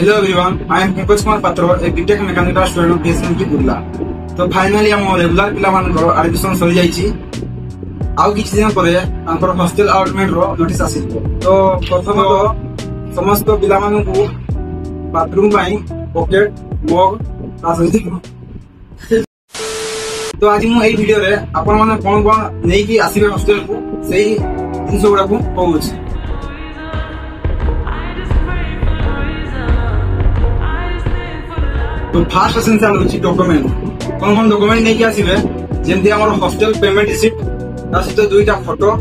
Hello everyone, I am Pankaj Kumar Patra, a BTech Mechanical student of BSMT Burla. तो finally हम regular पिला मानकर admission सरी जाइछि आउ किछि दिन परे आंकर हॉस्टल अलॉटमेंट रो नोटिस आसिबो। तो प्रथम तो समस्त पिला मानकु बाथरूम पाई पॉकेट मग तो आज मु एई वीडियो रे आपन माने कोन कोन नै कि आसीबे हॉस्टल को सेही जिंस गुडा को कहूछि। तो फास्ट एसेंशियल होछि डॉक्यूमेंट कोन कोन डॉक्यूमेंट नै कि आसीबे जेंति हमर हॉस्टल पेमेंट रिसिप्ट ता सहित दुईटा फोटो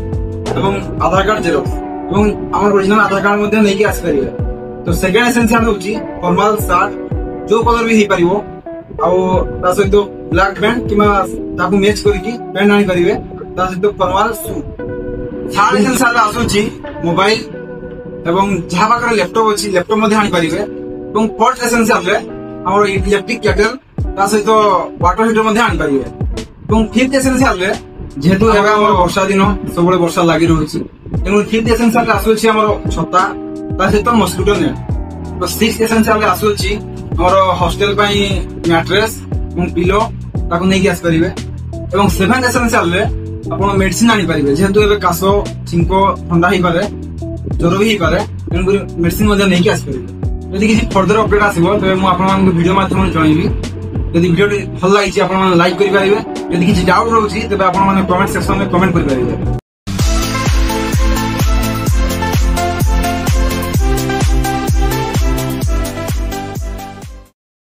एवं आधार कार्ड जेरॉक्स एवं हमर ओरिजिनल आधार कार्ड मध्ये नै कि आसी परिबे। तो सेकंड एसेंशियल होछि फॉर्मल शर्ट जो कलर भी हे परिबो आ ता सहित ब्लैक पैंट किमा ताकू मैच करिकि पैंट आनी परिबे ता सहित फॉर्मल शू। थर्ड एसेंशियल आसुछि मोबाइल एवं जहा पाकर लैपटॉप अछि लैपटॉप मध्ये आनी परिबे। एवं फोर्थ एसेंशियल रे हमर इलेक्ट्रिक केटल ता सहित वाटर हीटर मध्ये आनी परिबे। एवं फिफ्थ एसेंशियल रे जेहेतु एबा हमर वर्षा दिन सबले वर्षा लागि रहउछि एवं फिफ्थ एसेंशियल रे आसुछि हमर छता ता सहित मस्किटो नेट। तो सिक्स्थ एसेंशियल रे आसुछि हमर हॉस्टल पई मैट्रेस एवं पिलो ताकू नै कि आस परिबे। एवं सेवेंथ एसेंशियल रे आपण मेडिसिन आनी परिबे जेहेतु एबे कासो छिंको ठंडा ही पारे ज्वर भी ही पारे एवं मेडिसिन मध्ये नै कि आस परिबे। यदि किसी फर्दर अपडेट आसिबो तबे मु आपन मानक वीडियो माध्यम जणाइबी। यदि वीडियो भल लागिछि आपन माने लाइक करि परिबे। यदि किसी डाउट रहउछि तबे आपन माने कमेंट सेक्शन में कमेंट करि परिबे।